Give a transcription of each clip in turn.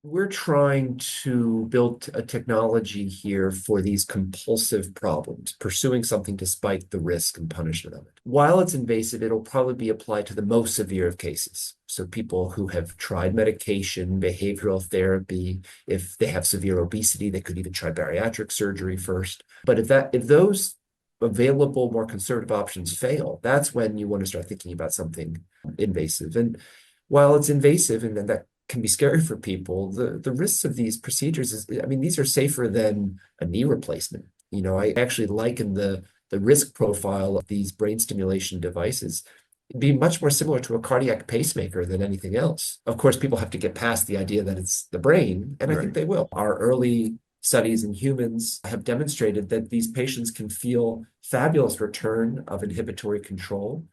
We're trying to build a technology here for these compulsive problems, pursuing something despite the risk and punishment of it. While it's invasive, it'll probably be applied to the most severe of cases. So people who have tried medication, behavioral therapy, if they have severe obesity, they could even try bariatric surgery first. But if those available more conservative options fail, that's when you want to start thinking about something invasive. And while it's invasive and then that can be scary for people, the risks of these procedures these are safer than a knee replacement. I actually liken the risk profile of these brain stimulation devices be much more similar to a cardiac pacemaker than anything else. Of course, people have to get past the idea that it's the brain, and I think they will. Our early studies in humans have demonstrated that these patients can feel fabulous return of inhibitory control.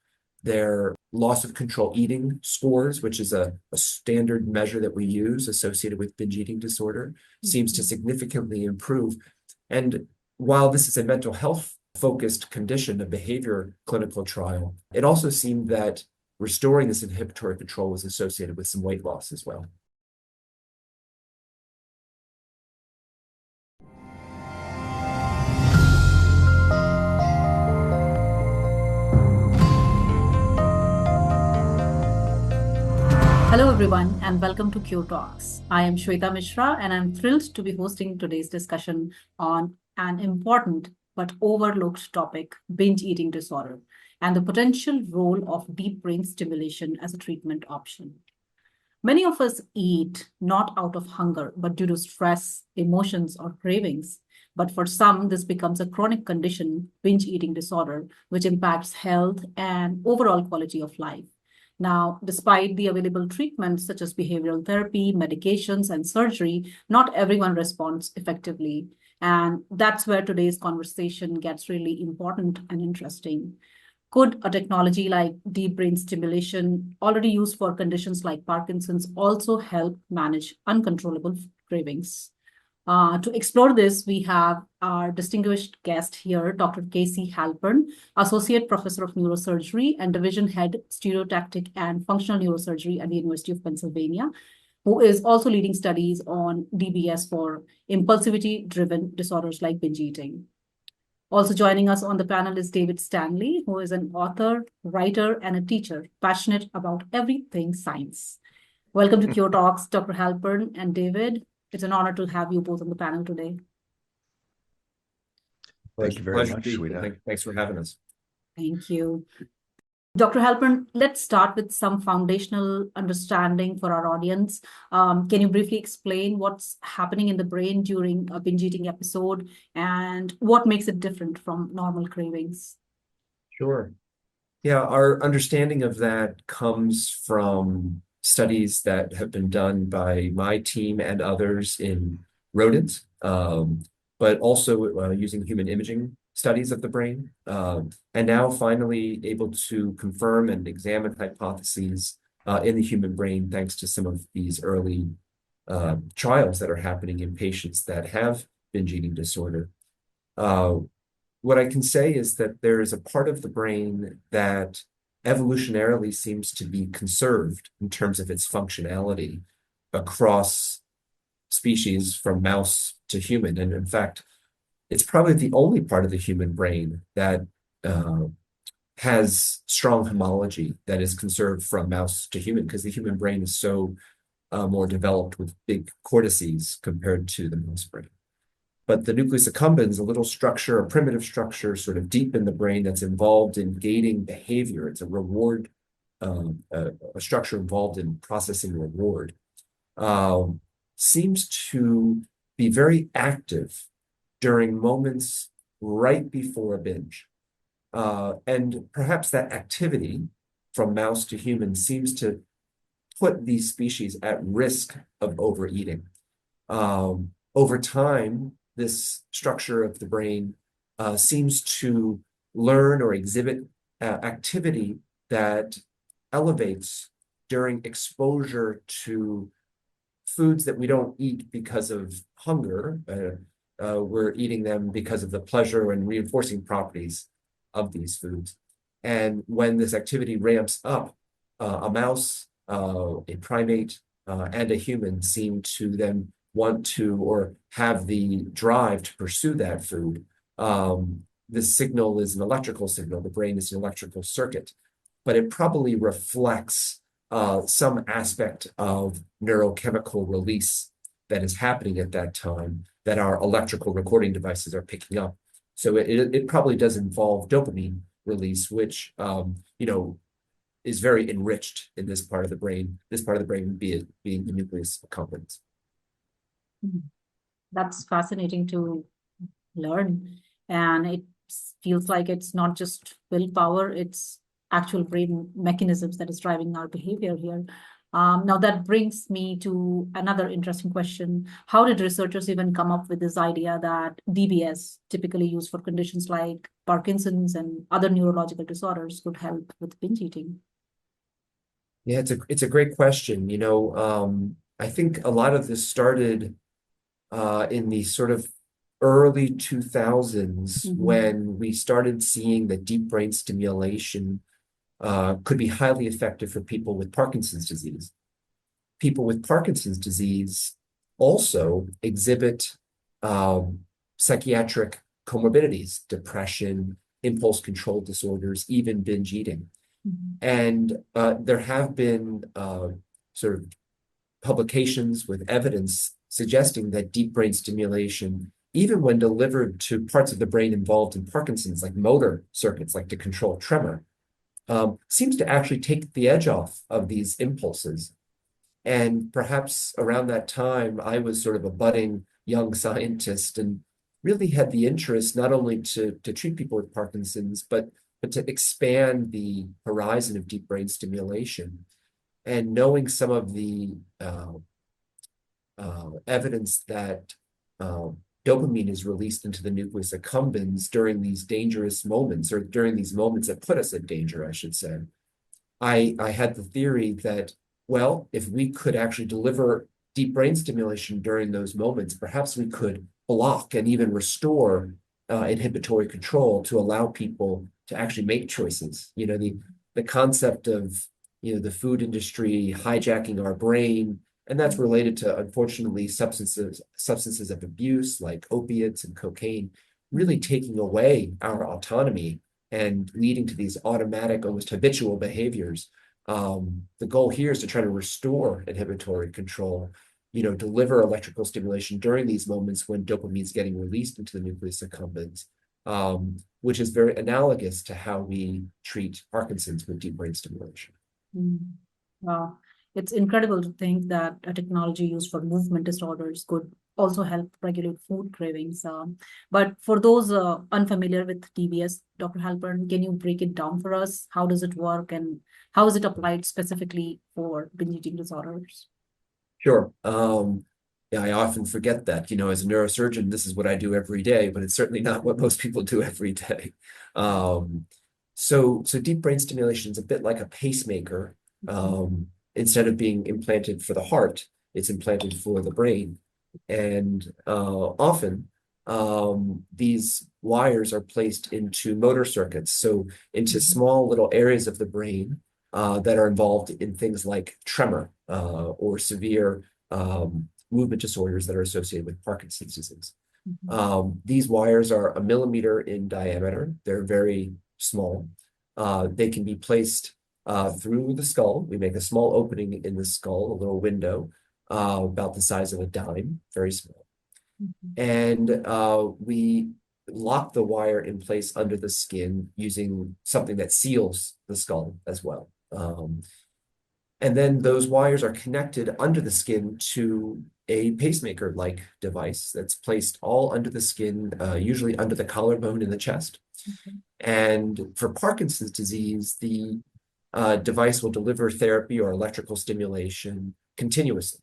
Their loss of control eating scores, which is a standard measure that we use associated with binge eating disorder, seems to significantly improve. And while this is a mental health focused condition, a behavior clinical trial, it also seemed that restoring this inhibitory control was associated with some weight loss as well. Hello, everyone, and welcome to Q Talks. I am Shweta Mishra, and I'm thrilled to be hosting today's discussion on an important but overlooked topic, binge eating disorder, and the potential role of deep brain stimulation as a treatment option. Many of us eat not out of hunger, but due to stress, emotions, or cravings. But for some, this becomes a chronic condition, binge eating disorder, which impacts health and overall quality of life. Now, despite the available treatments such as behavioral therapy, medications, and surgery, not everyone responds effectively. And that's where today's conversation gets really important and interesting. Could a technology like deep brain stimulation, already used for conditions like Parkinson's, also help manage uncontrollable cravings? To explore this, we have our distinguished guest here, Dr. Casey Halpern, Associate Professor of Neurosurgery and Division Head, Stereotactic and Functional Neurosurgery at the University of Pennsylvania, who is also leading studies on DBS for impulsivity-driven disorders like binge eating. Also joining us on the panel is David Stanley, who is an author, writer, and a teacher passionate about everything science. Welcome to Q Talks, Dr. Halpern and David. It's an honor to have you both on the panel today. Thank you very much, Shweta. Thanks for having us. Thank you. Dr. Halpern, let's start with some foundational understanding for our audience. Can you briefly explain what's happening in the brain during a binge eating episode and what makes it different from normal cravings? Sure. Yeah, our understanding of that comes from studies that have been done by my team and others in rodents, but also using human imaging studies of the brain, and now finally able to confirm and examine hypotheses in the human brain thanks to some of these early trials that are happening in patients that have binge eating disorder. What I can say is that there is a part of the brain that evolutionarily seems to be conserved in terms of its functionality across species from mouse to human. And in fact, it's probably the only part of the human brain that has strong homology that is conserved from mouse to human, because the human brain is so more developed with big cortices compared to the mouse brain. But the nucleus accumbens, a little structure, a primitive structure sort of deep in the brain that's involved in gating behavior. It's a reward, a structure involved in processing reward, seems to be very active during moments right before a binge. And perhaps that activity from mouse to human seems to put these species at risk of overeating. Over time, this structure of the brain seems to learn or exhibit activity that elevates during exposure to foods that we don't eat because of hunger. We're eating them because of the pleasure and reinforcing properties of these foods. And when this activity ramps up, a mouse, a primate, and a human seem to then want to or have the drive to pursue that food. The signal is an electrical signal. The brain is an electrical circuit, but it probably reflects some aspect of neurochemical release that is happening at that time that our electrical recording devices are picking up. So it probably does involve dopamine release, which is very enriched in this part of the brain. This part of the brain being the nucleus accumbens. That's fascinating to learn, and it feels like it's not just willpower; it's actual brain mechanisms that is driving our behavior here. Now that brings me to another interesting question. How did researchers even come up with this idea that DBS, typically used for conditions like Parkinson's and other neurological disorders, could help with binge eating? Yeah, it's a great question. I think a lot of this started in the sort of early 2000s when we started seeing that deep brain stimulation could be highly effective for people with Parkinson's disease. People with Parkinson's disease also exhibit psychiatric comorbidities, depression, impulse control disorders, even binge eating. And there have been sort of publications with evidence suggesting that deep brain stimulation, even when delivered to parts of the brain involved in Parkinson's, like motor circuits, like to control tremor, seems to actually take the edge off of these impulses. And perhaps around that time, I was sort of a budding young scientist and really had the interest not only to treat people with Parkinson's, but to expand the horizon of deep brain stimulation. And knowing some of the evidence that dopamine is released into the nucleus accumbens during these dangerous moments, or during these moments that put us at danger, I should say, I had the theory that, well, if we could actually deliver deep brain stimulation during those moments, perhaps we could block and even restore inhibitory control to allow people to actually make choices. The concept of the food industry hijacking our brain, and that's related to, unfortunately, substances of abuse like opiates and cocaine, really taking away our autonomy and leading to these automatic, almost habitual behaviors. The goal here is to try to restore inhibitory control, deliver electrical stimulation during these moments when dopamine is getting released into the nucleus accumbens, which is very analogous to how we treat Parkinson's with deep brain stimulation. Wow. It's incredible to think that a technology used for movement disorders could also help regulate food cravings. But for those unfamiliar with DBS, Dr. Halpern, can you break it down for us? How does it work and how is it applied specifically for binge eating disorders? Sure. Yeah, I often forget that, as a neurosurgeon, this is what I do every day, but it's certainly not what most people do every day. So deep brain stimulation is a bit like a pacemaker. Instead of being implanted for the heart, it's implanted for the brain. And often these wires are placed into motor circuits, so into small little areas of the brain that are involved in things like tremor or severe movement disorders that are associated with Parkinson's disease. These wires are 1 millimeter in diameter. They're very small. They can be placed through the skull. We make a small opening in the skull, a little window, about the size of a dime, very small. And we lock the wire in place under the skin using something that seals the skull as well. And then those wires are connected under the skin to a pacemaker-like device that's placed all under the skin, usually under the collarbone in the chest. And for Parkinson's disease, the device will deliver therapy or electrical stimulation continuously.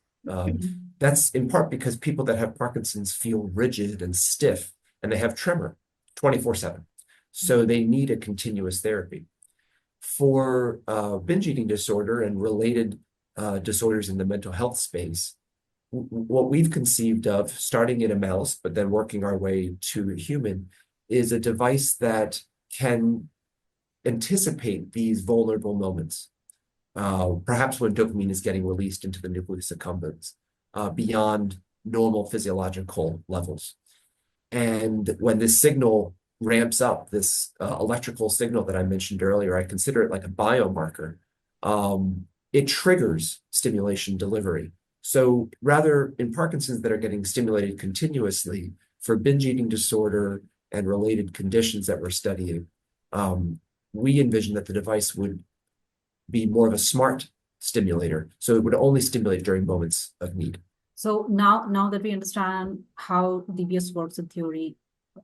That's in part because people that have Parkinson's feel rigid and stiff, and they have tremor 24/7. So they need a continuous therapy. For binge eating disorder and related disorders in the mental health space, what we've conceived of, starting in a mouse, but then working our way to a human, is a device that can anticipate these vulnerable moments. perhaps when dopamine is getting released into the nucleus accumbens, beyond normal physiological levels. And when this signal ramps up, this electrical signal that I mentioned earlier, I consider it like a biomarker. It triggers stimulation delivery. So rather in Parkinson's that are getting stimulated continuously, for binge eating disorder and related conditions that we're studying, we envision that the device would be more of a smart stimulator. So it would only stimulate during moments of need. So now that we understand how DBS works in theory,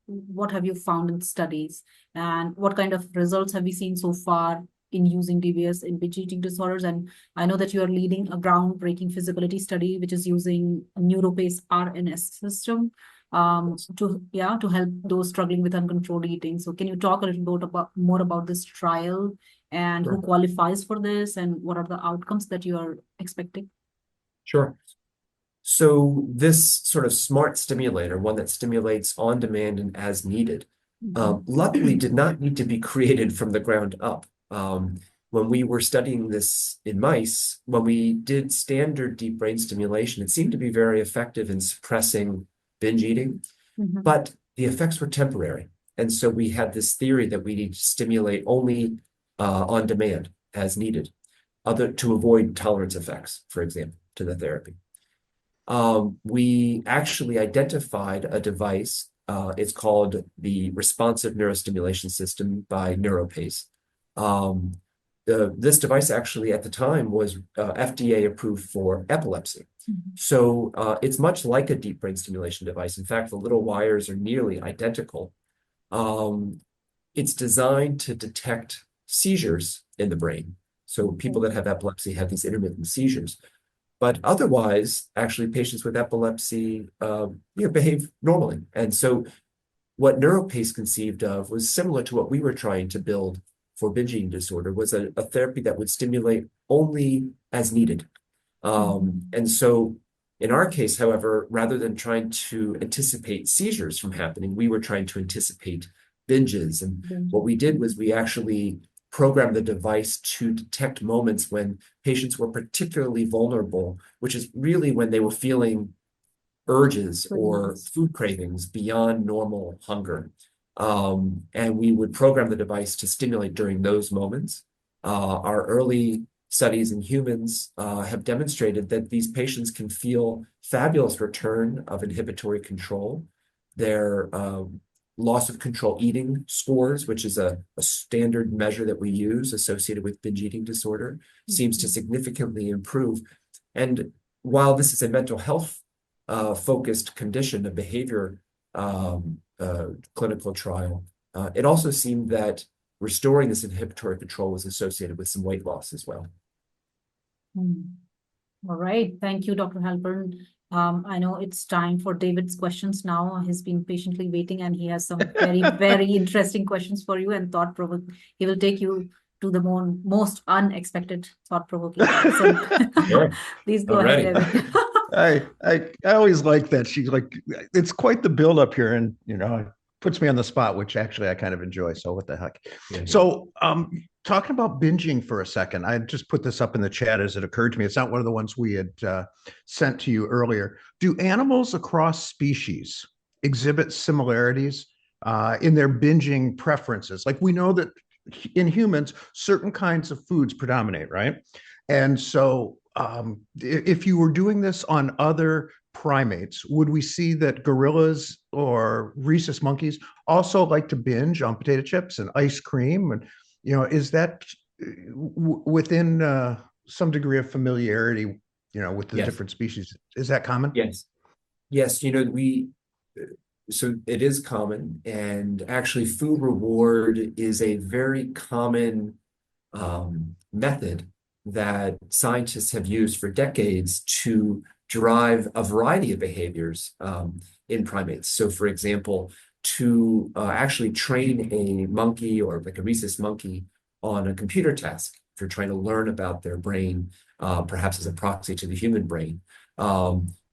what have you found in studies, and what kind of results have we seen so far in using DBS in binge eating disorders? And I know that you are leading a groundbreaking feasibility study, which is using a NeuroPace RNS system to help those struggling with uncontrolled eating. So can you talk a little bit more about this trial and who qualifies for this, and what are the outcomes that you are expecting? Sure. So this sort of smart stimulator, one that stimulates on demand and as needed, luckily did not need to be created from the ground up. When we were studying this in mice, when we did standard deep brain stimulation, it seemed to be very effective in suppressing binge eating, but the effects were temporary. And so we had this theory that we need to stimulate only on demand as needed, to avoid tolerance effects, for example, to the therapy. We actually identified a device. It's called the Responsive Neurostimulation System by NeuroPace. This device actually at the time was FDA approved for epilepsy. So it's much like a deep brain stimulation device. In fact, the little wires are nearly identical. It's designed to detect seizures in the brain. So people that have epilepsy have these intermittent seizures. But otherwise, actually, patients with epilepsy behave normally. And so what NeuroPace conceived of was similar to what we were trying to build for binge eating disorder, was a therapy that would stimulate only as needed. And so in our case, however, rather than trying to anticipate seizures from happening, we were trying to anticipate binges. And what we did was we actually programmed the device to detect moments when patients were particularly vulnerable, which is really when they were feeling urges or food cravings beyond normal hunger. And we would program the device to stimulate during those moments. Our early studies in humans have demonstrated that these patients can feel fabulous return of inhibitory control. Their loss of control eating scores, which is a standard measure that we use associated with binge eating disorder, seems to significantly improve. And while this is a mental health focused condition, a behavior clinical trial, it also seemed that restoring this inhibitory control was associated with some weight loss as well. All right. Thank you, Dr. Halpern. I know it's time for David's questions now. He's been patiently waiting, and he has some very, very interesting questions for you and thought-provoking. He will take you to the most unexpected thought-provoking. So please go ahead, David. I always like that. She's like, it's quite the build-up here, and it puts me on the spot, which actually I kind of enjoy. So what the heck? Yeah. So talking about binging for a second, I just put this up in the chat as it occurred to me. It's not one of the ones we had sent to you earlier. Do animals across species exhibit similarities in their binging preferences? Like we know that in humans, certain kinds of foods predominate, right? And so if you were doing this on other primates, would we see that gorillas or rhesus monkeys also like to binge on potato chips and ice cream? And is that within some degree of familiarity, with the different species? Is that common? Yes. So it is common, and actually food reward is a very common method that scientists have used for decades to drive a variety of behaviors in primates. So for example, to actually train a monkey or like a rhesus monkey on a computer task, if you're trying to learn about their brain, perhaps as a proxy to the human brain,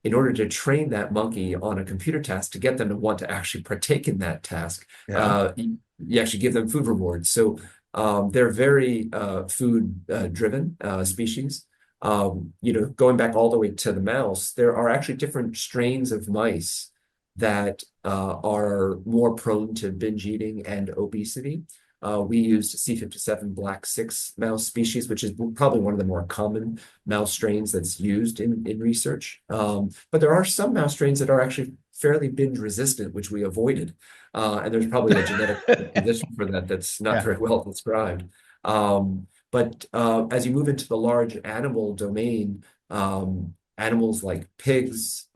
in order to train that monkey on a computer task, to get them to want to actually partake in that task, you actually give them food rewards. So They're very food driven species. Going back all the way to the mouse, there are actually different strains of mice that are more prone to binge eating and obesity. We used C57 Black 6 mouse species, which is probably one of the more common mouse strains that's used in research. But there are some mouse strains that are actually fairly binge resistant, which we avoided. And there's probably a genetic position for that that's not Yeah. very well described. But as you move into the large animal domain, animals like pigs,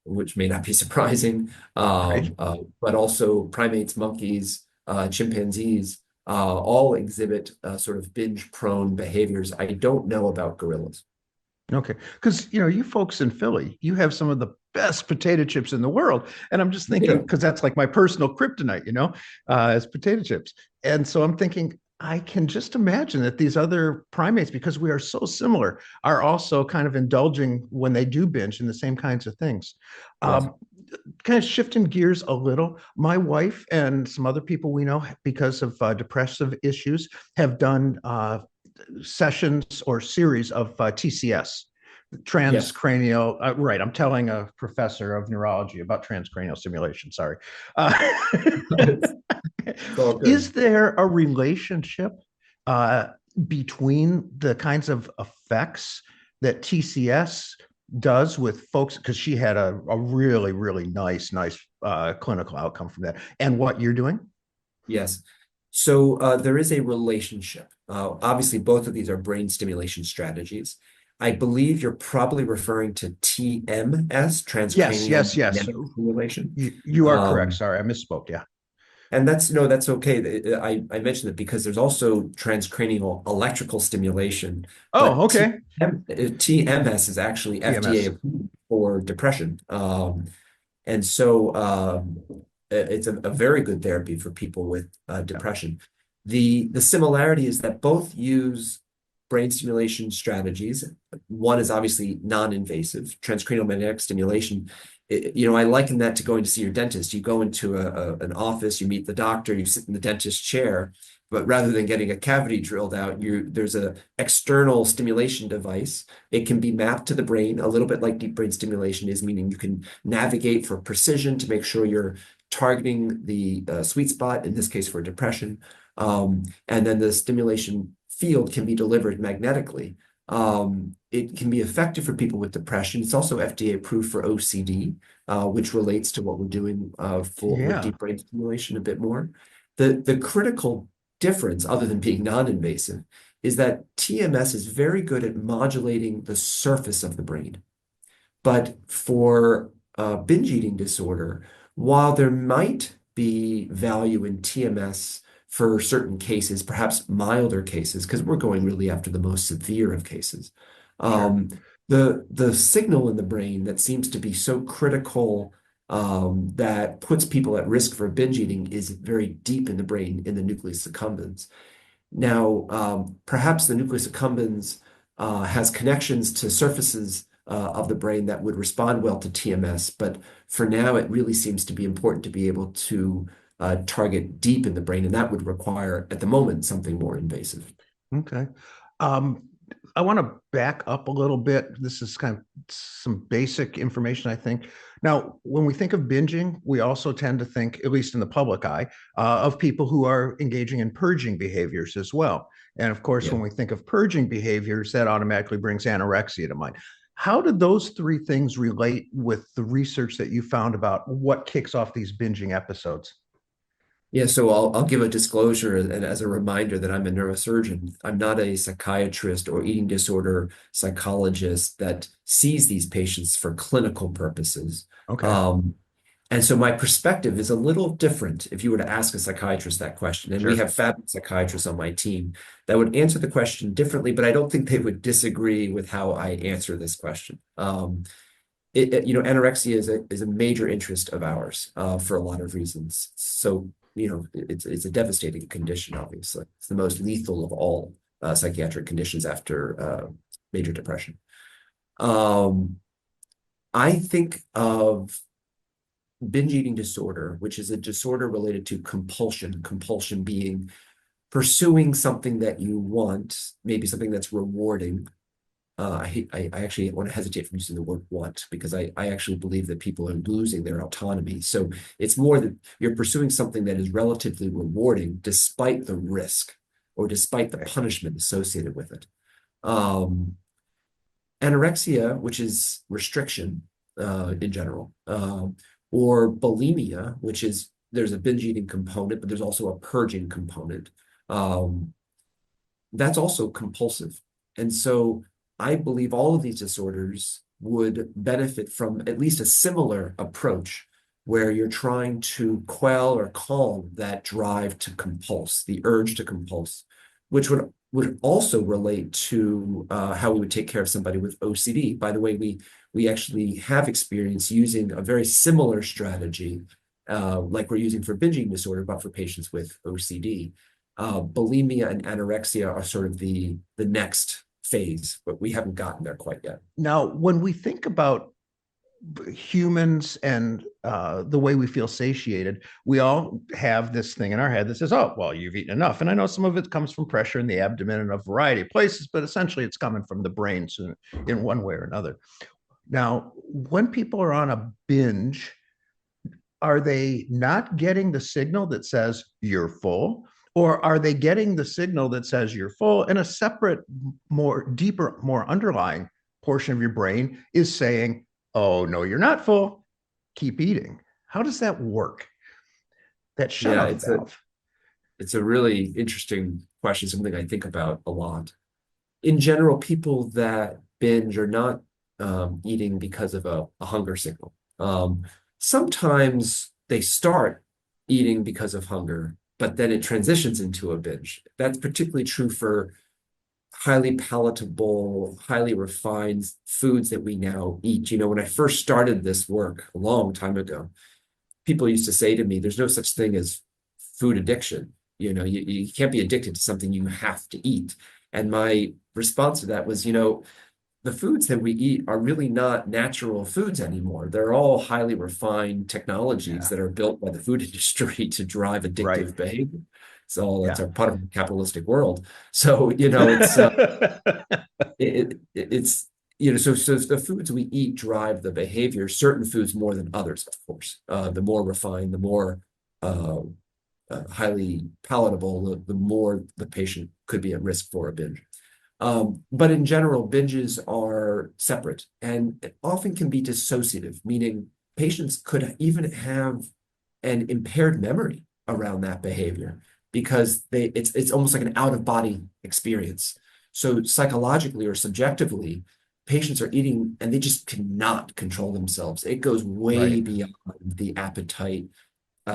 which may not be surprising, Right. but also primates, monkeys, chimpanzees, all exhibit sort of binge-prone behaviors. I don't know about gorillas. Okay. Because, you folks in Philly, you have some of the best potato chips in the world. And I'm just thinking, Yeah. because that's like my personal kryptonite, is potato chips. And so I'm thinking, I can just imagine that these other primates, because we are so similar, are also kind of indulging when they do binge in the same kinds of things. Yes. Um, Kind of shifting gears a little, my wife and some other people we know, because of depressive issues, have done sessions or series of TCS, Yes. transcranial. Right, I'm telling a professor of neurology about transcranial stimulation. Sorry. It's all Is good. there a relationship uh, between the kinds of effects that TCS does with folks? Because she had a really, really nice clinical outcome from that, and what you're doing? Yes. So there is a relationship. Obviously, both of these are brain stimulation strategies. I believe you're probably referring to TMS, Yes, transcranial yes, yes. magnetic stimulation. You are correct. Um, Sorry, I misspoke. Yeah. and that's okay. I mentioned it because there's also transcranial electrical stimulation, Oh, but okay. TMS is actually FDA TMS. approved for depression. And so it's a very good therapy for people with Yeah. depression. The similarity is that both use brain stimulation strategies. One is obviously non-invasive, transcranial magnetic stimulation. I liken that to going to see your dentist. You go into an office, you meet the doctor, you sit in the dentist chair, but rather than getting a cavity drilled out, there's a external stimulation device. It can be mapped to the brain, a little bit like deep brain stimulation is, meaning you can navigate for precision to make sure you're targeting the sweet spot, in this case for depression. And then the stimulation field can be delivered magnetically. It can be effective for people with depression. It's also FDA approved for OCD, which relates to what we're doing with Yeah. deep brain stimulation a bit more. The critical difference, other than being non-invasive, is that TMS is very good at modulating the surface of the brain. But for binge eating disorder, while there might be value in TMS for certain cases, perhaps milder cases, because we're going really after the most severe of cases, Sure. um, the signal in the brain that seems to be so critical that puts people at risk for binge eating is very deep in the brain in the nucleus accumbens. Now, perhaps the nucleus accumbens has connections to surfaces of the brain that would respond well to TMS, but for now, it really seems to be important to be able to target deep in the brain, and that would require, at the moment, something more invasive. Okay. Um, I want to back up a little bit. This is kind of some basic information, I think. Now, when we think of binging, we also tend to think, at least in the public eye, of people who are engaging in purging behaviors as well. And of course, Yeah. when we think of purging behaviors, that automatically brings anorexia to mind. How did those three things relate with the research that you found about what kicks off these binging episodes? Yeah, so I'll give a disclosure and as a reminder that I'm a neurosurgeon. I'm not a psychiatrist or eating disorder psychologist that sees these patients for clinical purposes. Okay, Um, and so my perspective is a little different if you were to ask a psychiatrist that question. And we sure. have fabulous psychiatrists on my team that would answer the question differently, but I don't think they would disagree with how I answer this question. Anorexia is a major interest of ours for a lot of reasons. So, it's a devastating condition, obviously. It's the most lethal of all psychiatric conditions after major depression. Um, I think of binge eating disorder, which is a disorder related to compulsion being pursuing something that you want, maybe something that's rewarding. I actually want to hesitate from using the word want, because I actually believe that people are losing their autonomy. So it's more that you're pursuing something that is relatively rewarding despite the risk or despite the punishment associated with it. Anorexia, which is restriction in general, or bulimia, which is there's a binge eating component, but there's also a purging component. That's also compulsive. And so I believe all of these disorders would benefit from at least a similar approach, where you're trying to quell or calm that drive to compulse, the urge to compulse, which would also relate to how we would take care of somebody with OCD. By the way, we actually have experience using a very similar strategy, like we're using for binge eating disorder, but for patients with OCD. Bulimia and anorexia are sort of the next phase, but we haven't gotten there quite yet. Now, when we think about humans and the way we feel satiated, we all have this thing in our head that says, oh, well, you've eaten enough. And I know some of it comes from pressure in the abdomen in a variety of places, but essentially it's coming from the brain in one way or another. Now, when people are on a binge, are they not getting the signal that says you're full? Or are they getting the signal that says you're full, and a separate, more deeper, more underlying portion of your brain is saying, oh, no, you're not full, keep eating? How does that work? That shut-off valve. It's a really interesting question, something I think about a lot. In general, people that binge are not eating because of a hunger signal. Sometimes they start eating because of hunger, but then it transitions into a binge. That's particularly true for highly palatable, highly refined foods that we now eat. You know, when I first started this work a long time ago, people used to say to me, there's no such thing as food addiction. You know, you can't be addicted to something you have to eat. And my response to that was, you know, the foods that we eat are really not natural foods anymore. They're all highly refined technologies that are built by the food industry to drive addictive behavior. So that's a part of the capitalistic world. So, you know, it's it's you know, so the foods we eat drive the behavior. Certain foods more than others, of course. The more refined, the more highly palatable, the more the patient could be at risk for a binge. But in general, binges are separate and often can be dissociative, meaning patients could even have an impaired memory around that behavior, because it's almost like an out-of-body experience. So psychologically or subjectively, patients are eating and they just cannot control themselves. It goes way beyond the appetite,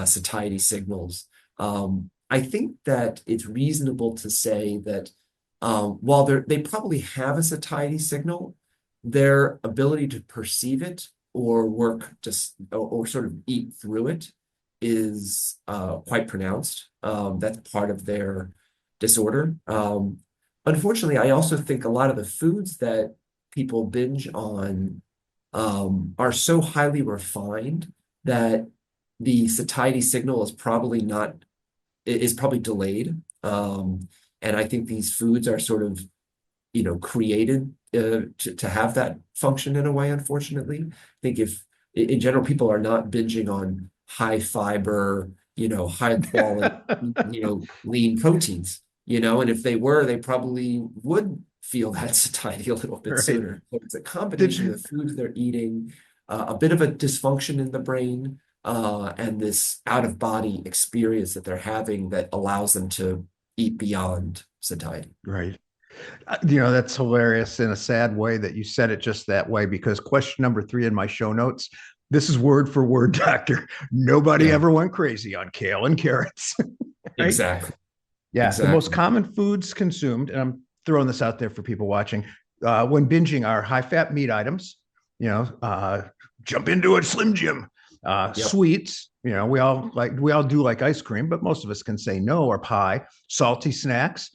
satiety signals. I think that it's reasonable to say that while they probably have a satiety signal, their ability to perceive it or work just or sort of eat through it is quite pronounced. That's part of their disorder. Unfortunately, I also think a lot of the foods that people binge on are so highly refined that the satiety signal is probably delayed. And I think these foods are sort of, you know, created to have that function in a way, unfortunately. I think if, in general, people are not binging on high fiber, you know, high quality, you know, lean proteins, you know, and if they were, they probably would feel that satiety a little bit sooner. So it's a combination of the foods they're eating, a bit of a dysfunction in the brain, and this out-of-body experience that they're having that allows them to eat beyond satiety. Right. You know, that's hilarious in a sad way that you said it just that way, because question number 3 in my show notes, this is word for word, doctor. Nobody ever went crazy on kale and carrots. Exactly. Yeah. The most common foods consumed, and I'm throwing this out there for people watching, when binging are high fat meat items, you know, jump into it, Slim Jim, sweets, you know, we all do like ice cream, but most of us can say no, or pie, salty snacks.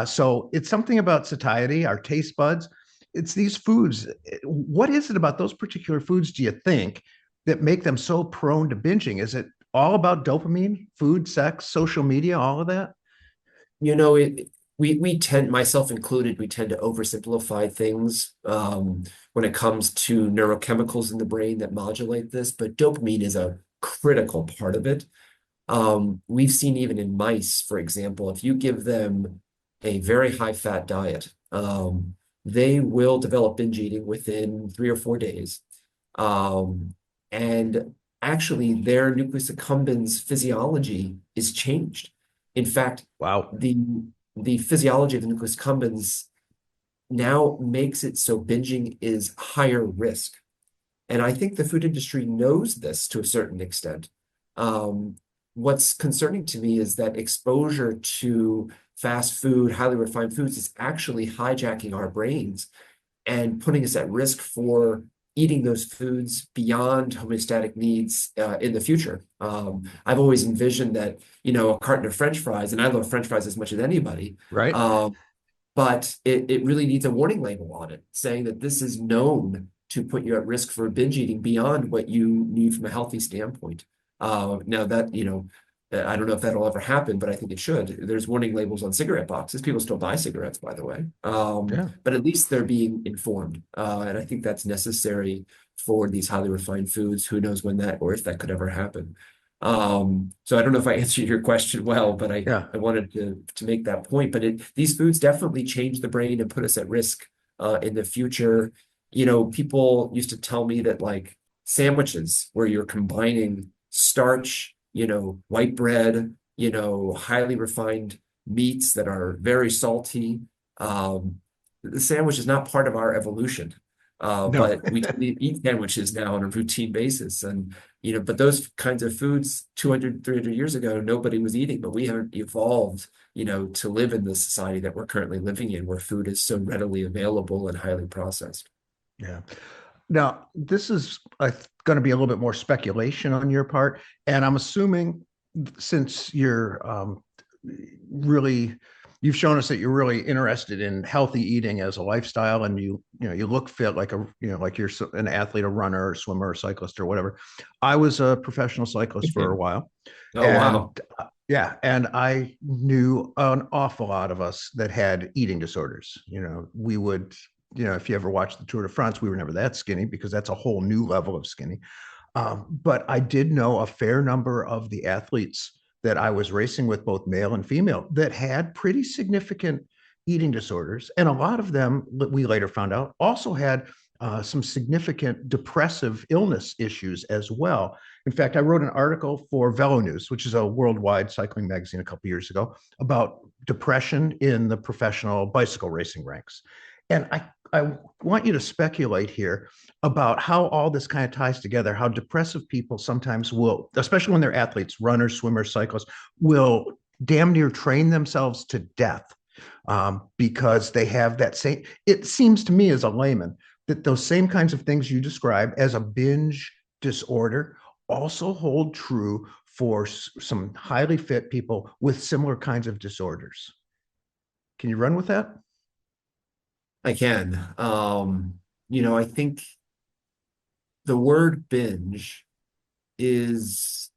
So it's something about satiety, our taste buds. It's these foods. What is it about those particular foods, do you think, that make them so prone to binging? Is it all about dopamine, food, sex, social media, all of that? You know, we tend, myself included, we tend to oversimplify things when it comes to neurochemicals in the brain that modulate this, but dopamine is a critical part of it. We've seen even in mice, for example, if you give them a very high fat diet, they will develop binge eating within 3 or 4 days. Um, and actually, their nucleus accumbens physiology is changed. In fact, Wow. the physiology of the nucleus accumbens now makes it so binging is higher risk. And I think the food industry knows this to a certain extent. Um, what's concerning to me is that exposure to fast food, highly refined foods is actually hijacking our brains and putting us at risk for eating those foods beyond homeostatic needs in the future. I've always envisioned that, a carton of French fries, and I love French fries as much as anybody, Right. but it really needs a warning label on it saying that this is known to put you at risk for binge eating beyond what you need from a healthy standpoint. Now that, I don't know if that'll ever happen, but I think it should. There's warning labels on cigarette boxes. People still buy cigarettes, by the way. Yeah. But at least they're being informed. And I think that's necessary for these highly refined foods. Who knows when that or if that could ever happen. So I don't know if I answered your question well, but Yeah. I wanted to make that point. But these foods definitely change the brain and put us at risk in the future. People used to tell me that like sandwiches where you're combining starch, white bread, highly refined meats that are very salty. The sandwich is not part of our evolution. No. But we eat sandwiches now on a routine basis. And but those kinds of foods 200, 300 years ago, nobody was eating, but we haven't evolved, to live in the society that we're currently living in, where food is so readily available and highly processed. Yeah. Now, this is going to be a little bit more speculation on your part, and I'm assuming since really, you've shown us that you're really interested in healthy eating as a lifestyle, and you look fit like like you're an athlete, a runner, or swimmer, or cyclist, or whatever. I was a professional cyclist for a while, Oh, and wow. yeah, and I knew an awful lot of us that had eating disorders. We would, if you ever watched the Tour de France, we were never that skinny because that's a whole new level of skinny. But I did know a fair number of the athletes that I was racing with, both male and female, that had pretty significant eating disorders. And a lot of them, we later found out, also had some significant depressive illness issues as well. In fact, I wrote an article for Velo News, which is a worldwide cycling magazine, a couple of years ago, about depression in the professional bicycle racing ranks. And I want you to speculate here about how all this kind of ties together, how depressive people sometimes will, especially when they're athletes, runners, swimmers, cyclists, will damn near train themselves to death because they have that same, it seems to me as a layman, that those same kinds of things you describe as a binge disorder also hold true for some highly fit people with similar kinds of disorders. Can you run with that? I can. I think the word binge is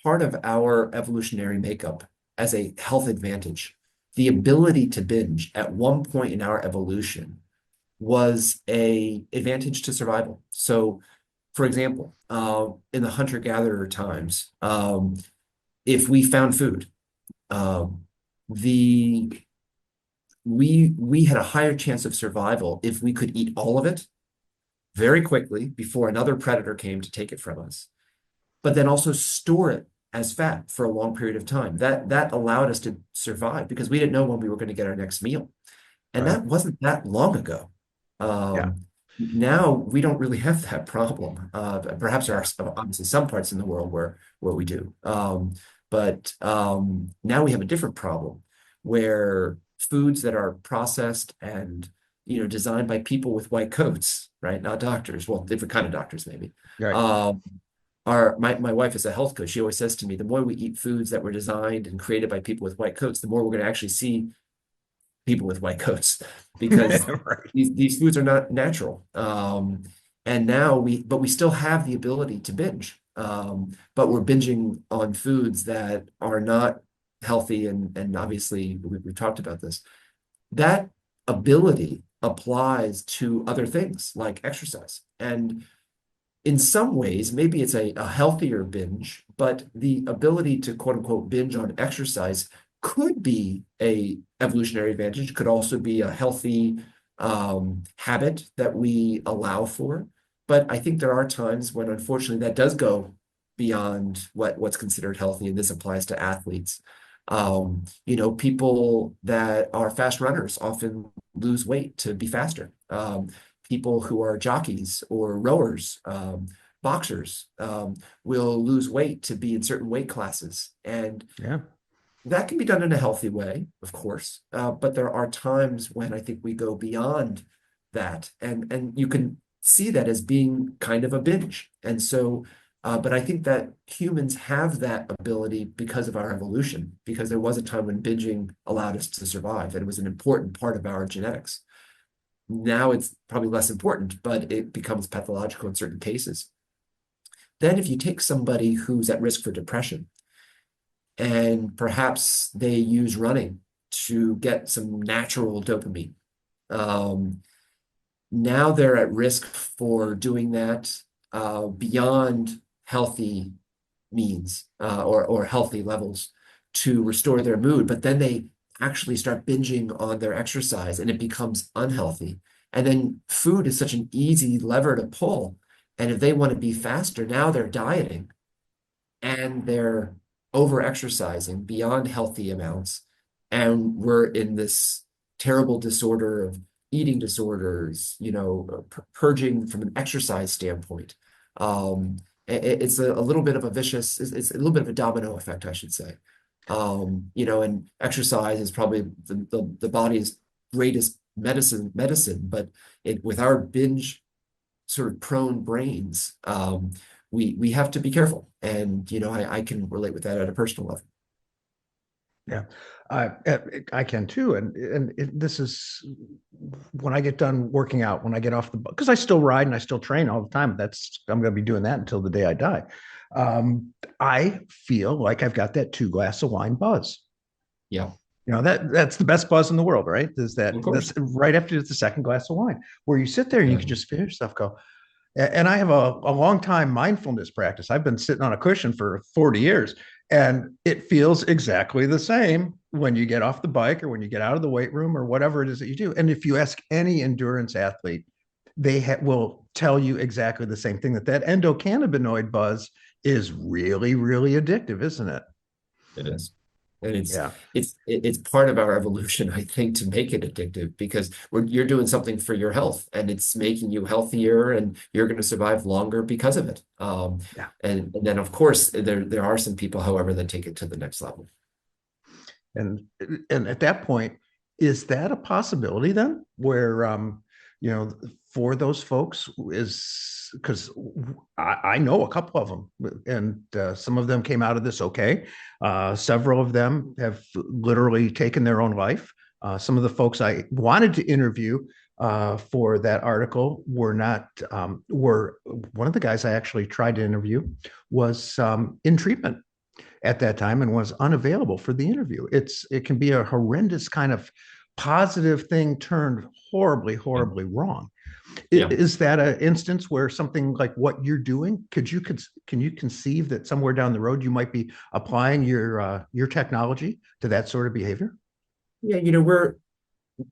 part of our evolutionary makeup as a health advantage. The ability to binge at one point in our evolution was a advantage to survival. So, for example, in the hunter-gatherer times, if we found food, um, the we had a higher chance of survival if we could eat all of it very quickly before another predator came to take it from us, but then also store it as fat for a long period of time. That allowed us to survive because we didn't know when we were going to get our next meal. And Right. that wasn't that long ago. Yeah. Now we don't really have that problem. Perhaps there Yeah. are obviously some parts in the world where we do. But now we have a different problem where foods that are processed and designed by people with white coats, right? Not doctors, well, different kind of doctors maybe. Right. Um, my wife is a health coach. She always says to me, the more we eat foods that were designed and created by people with white coats, the more we're going to actually see people with white coats because Right. these foods are not natural. And now but we still have the ability to binge. But we're binging on foods that are not healthy, and obviously we've talked about this, that ability applies to other things like exercise. And in some ways, maybe it's a healthier binge, but the ability to quote unquote binge on exercise could be a evolutionary advantage, could also be a healthy habit that we allow for. But I think there are times when, unfortunately, that does go beyond what's considered healthy, and this applies to athletes. People that are fast runners often lose weight to be faster. People who are jockeys or rowers, boxers, will lose weight to be in certain weight classes. And Yeah. that can be done in a healthy way, of course. But there are times when I think we go beyond that. And you can see that as being kind of a binge. And so, but I think that humans have that ability because of our evolution, because there was a time when binging allowed us to survive, and it was an important part of our genetics. Now it's probably less important, but it becomes pathological in certain cases. Then if you take somebody who's at risk for depression, and perhaps they use running to get some natural dopamine, now they're at risk for doing that beyond healthy means or healthy levels to restore their mood, but then they actually start binging on their exercise and it becomes unhealthy. And then food is such an easy lever to pull. And if they want to be faster, now they're dieting and they're over exercising beyond healthy amounts. And we're in this terrible disorder of eating disorders, purging from an exercise standpoint. It's a little bit of a it's a little bit of a domino effect, I should say. And exercise is probably the body's greatest medicine, but with our binge sort of prone brains, we have to be careful. And, I can relate with that at a personal level. Yeah, I can too. And this is when I get done working out, when I get off because I still ride and I still train all the time. I'm going to be doing that until the day I die. I feel like I've got that 2 glass of wine buzz. Yeah. That's the best buzz in the world, right? That's right after the second glass of wine, where you sit there and you can just feel yourself go. And I have a long time mindfulness practice. I've been sitting on a cushion for 40 years, and it feels exactly the same when you get off the bike or when you get out of the weight room or whatever it is that you do. And if you ask any endurance athlete, they will tell you exactly the same thing, that endocannabinoid buzz is really, really addictive, isn't it? It is. And it's part of our evolution, I think, to make it addictive, because you're doing something for your health and it's making you healthier and you're going to survive longer because of it. And then of course there are some people, however, that take it to the next level. And at that point, is that a possibility then, where for those folks, is because I know a couple of them, and some of them came out of this okay. Several of them have literally taken their own life. Some of the folks I wanted to interview for that article were not. Were one of the guys I actually tried to interview was in treatment at that time and was unavailable for the interview. It can be a horrendous kind of positive thing turned horribly, horribly wrong. Is that an instance where something like what you're doing, can you conceive that somewhere down the road you might be applying your technology to that sort of behavior? Yeah,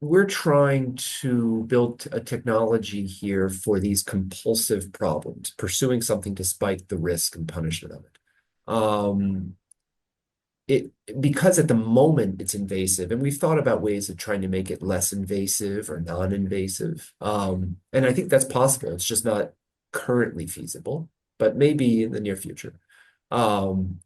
we're trying to build a technology here for these compulsive problems, pursuing something despite the risk and punishment of it. Because at the moment it's invasive, and we've thought about ways of trying to make it less invasive or non-invasive. And I think that's possible. It's just not currently feasible, but maybe in the near future. While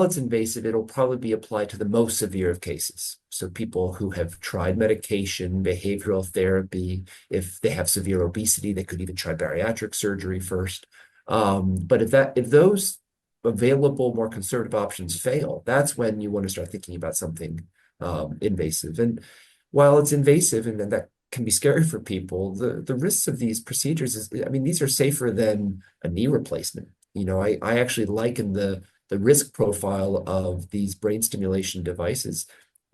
it's invasive, it'll probably be applied to the most severe of cases. So people who have tried medication, behavioral therapy, if they have severe obesity, they could even try bariatric surgery first. But if those available more conservative options fail, that's when you want to start thinking about something invasive. And while it's invasive and that can be scary for people, the risks of these procedures these are safer than a knee replacement. I actually liken the the risk profile of these brain stimulation devices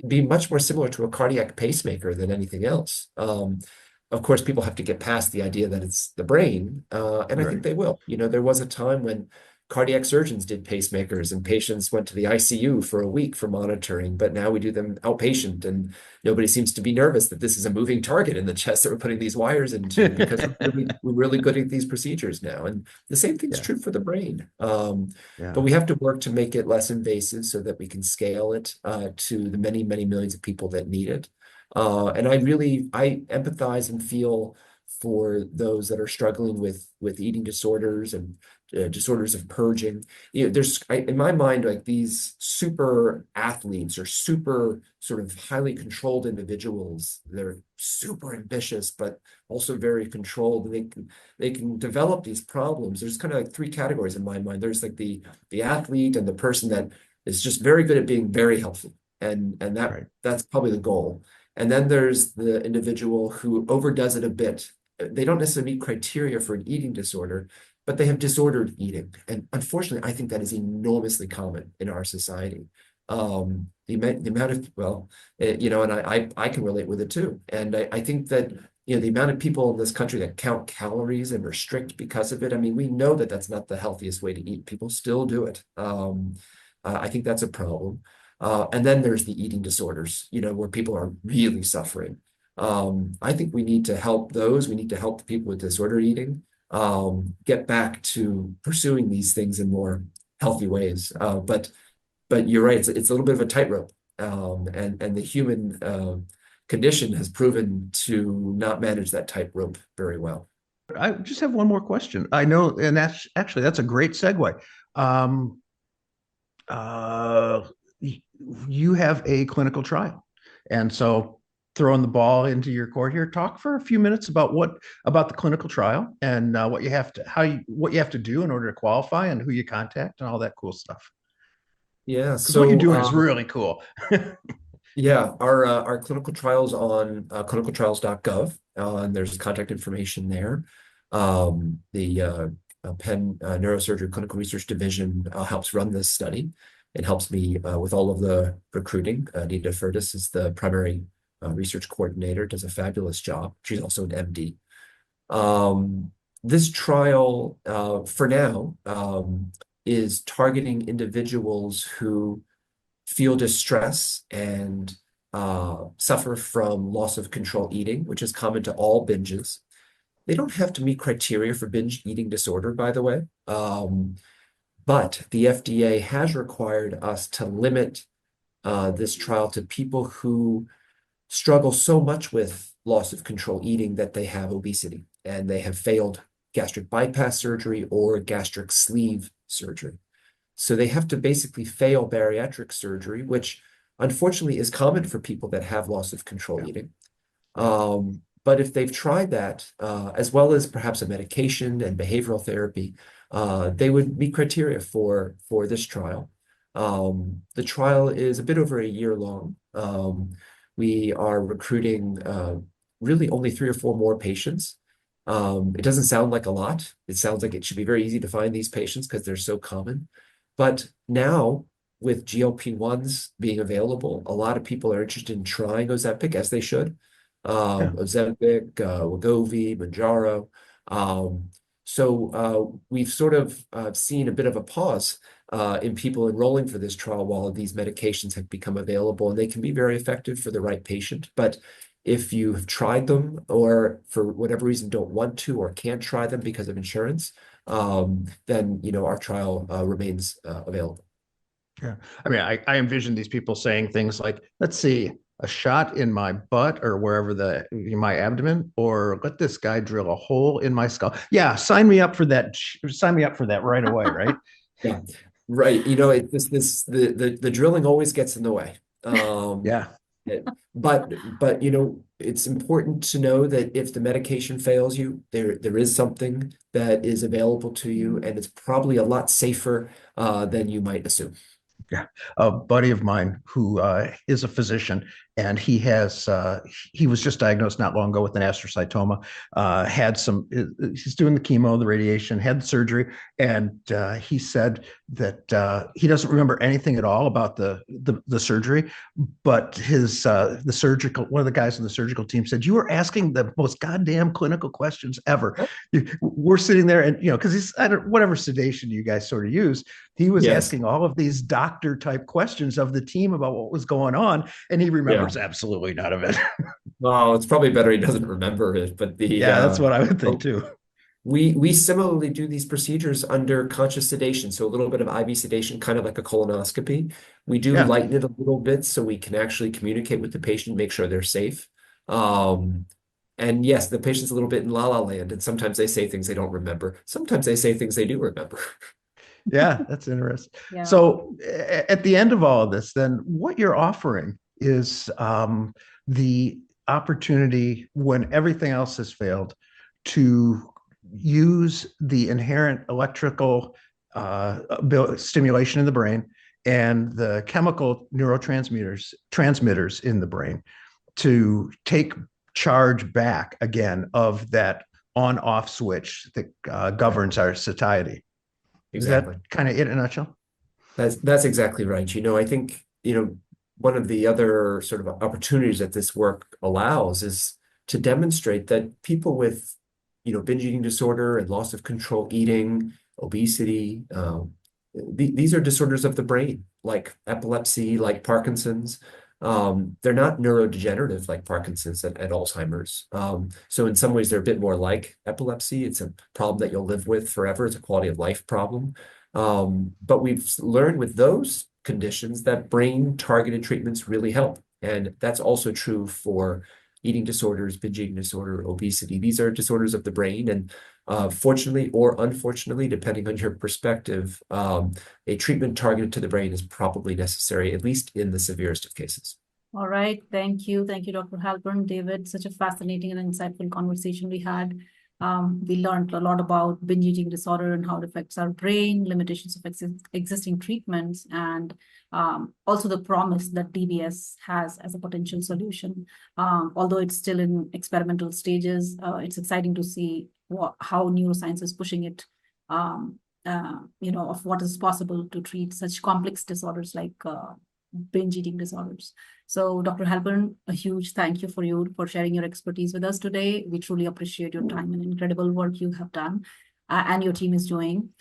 be much more similar to a cardiac pacemaker than anything else. Of course, people have to get past the idea that it's the brain, and I think they will. There was a time when cardiac surgeons did pacemakers and patients went to the ICU for a week for monitoring, but now we do them outpatient, and nobody seems to be nervous that this is a moving target in the chest that we're putting these wires into because we're really good at these procedures now. And the same thing's true for the brain. But we have to work to make it less invasive so that we can scale it to the many, many millions of people that need it. And I empathize and feel for those that are struggling with eating disorders and disorders of purging. In my mind, like these super athletes or super sort of highly controlled individuals, they're super ambitious, but also very controlled. They can develop these problems. There's kind of like three categories in my mind. There's like the athlete and the person that is just very good at being very healthy. And that's probably the goal. And then there's the individual who overdoes it a bit. They don't necessarily meet criteria for an eating disorder, but they have disordered eating. And unfortunately, I think that is enormously common in our society. The amount of, and I can relate with it too. And I think that, the amount of people in this country that count calories and restrict because of it, I mean, we know that that's not the healthiest way to eat. People still do it. I think that's a problem. And then there's the eating disorders, where people are really suffering. I think we need to help those. We need to help the people with disordered eating get back to pursuing these things in more healthy ways. But you're right, it's a little bit of a tightrope. And the human condition has proven to not manage that tightrope very well. I just have one more question. I know, and that's a great segue. You have a clinical trial. And so throwing the ball into your court here, talk for a few minutes about the clinical trial and what you have to do in order to qualify and who you contact and all that cool stuff. Yeah. So what you're doing is really cool. Yeah, our clinical trials on clinicaltrials.gov, and there's contact information there. The Penn Neurosurgery Clinical Research Division helps run this study. It helps me with all of the recruiting. Nita Furtis is the primary research coordinator, does a fabulous job. She's also an MD. This trial, for now, is targeting individuals who feel distress and suffer from loss of control eating, which is common to all binges. They don't have to meet criteria for binge eating disorder, by the way. But the FDA has required us to limit this trial to people who struggle so much with loss of control eating that they have obesity and they have failed gastric bypass surgery or gastric sleeve surgery. So they have to basically fail bariatric surgery, which unfortunately is common for people that have loss of control eating. But if they've tried that, as well as perhaps a medication and behavioral therapy, they would meet criteria for this trial. The trial is a bit over a year long. We are recruiting really only 3 or 4 more patients. It doesn't sound like a lot. It sounds like it should be very easy to find these patients because they're so common. But now, with GLP-1s being available, a lot of people are interested in trying Ozempic, as they should. Ozempic, Wegovy, Mounjaro. So we've sort of seen a bit of a pause in people enrolling for this trial while these medications have become available, and they can be very effective for the right patient. But if you have tried them or for whatever reason don't want to or can't try them because of insurance, then our trial remains available. Yeah. I mean, I envision these people saying things like, let's see, a shot in my butt or wherever in my abdomen, or let this guy drill a hole in my skull. Yeah, sign me up for that. Sign me up for that right away, right? Yeah, right. The drilling always gets in the way. Yeah. But it's important to know that if the medication fails you, there is something that is available to you, and it's probably a lot safer than you might assume. Yeah, a buddy of mine who is a physician and he was just diagnosed not long ago with an astrocytoma. He's doing the chemo, the radiation, had the surgery, and he said that he doesn't remember anything at all about the surgery, but one of the guys in the surgical team said, "You were asking the most goddamn clinical questions ever." We're sitting there, and because he's whatever sedation you guys sort of use, he was asking all of these doctor type questions of the team about what was going on, and he remembers absolutely none of it. Well, it's probably better he doesn't remember it, but that's what I would think too. We similarly do these procedures under conscious sedation, so a little bit of IV sedation, kind of like a colonoscopy. We do lighten it a little bit so we can actually communicate with the patient, make sure they're safe. And yes, the patient's a little bit in la-la land, and sometimes they say things they don't remember. Sometimes they say things they do remember. Yeah, that's interesting. Yeah. So at the end of all of this, then what you're offering is the opportunity, when everything else has failed, to use the inherent electrical stimulation in the brain and the chemical transmitters in the brain to take charge back again of that on-off switch that governs our satiety. Exactly. Is that kind of it in a nutshell? That's exactly right. I think, one of the other sort of opportunities that this work allows is to demonstrate that people with, binge eating disorder and loss of control eating, obesity, these are disorders of the brain, like epilepsy, like Parkinson's. They're not neurodegenerative like Parkinson's and Alzheimer's. So in some ways, they're a bit more like epilepsy. It's a problem that you'll live with forever. It's a quality of life problem. But we've learned with those conditions that brain-targeted treatments really help. And that's also true for eating disorders, binge eating disorder, obesity. These are disorders of the brain. And fortunately or unfortunately, depending on your perspective, a treatment targeted to the brain is probably necessary, at least in the severest of cases. All right. Thank you. Thank you, Dr. Halpern. David, such a fascinating and insightful conversation we had. We learned a lot about binge eating disorder and how it affects our brain, limitations of existing treatments, and also the promise that DBS has as a potential solution. Although it's still in experimental stages, it's exciting to see how neuroscience is pushing it, of what is possible to treat such complex disorders like binge eating disorders. So Dr. Halpern, a huge thank you for sharing your expertise with us today. We truly appreciate your time and incredible work you have done and your team is doing.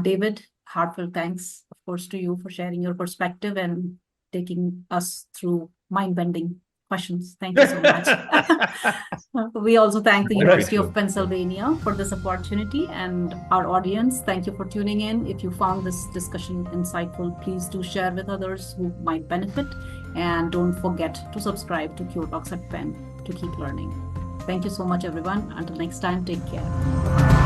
David, heartfelt thanks, of course, to you for sharing your perspective and taking us through mind-bending questions. Thank you so much. We also thank the University of Pennsylvania for this opportunity, and our audience, thank you for tuning in. If you found this discussion insightful, please do share with others who might benefit, and don't forget to subscribe to Cure Talks at Penn to keep learning. Thank you so much, everyone. Until next time, take care.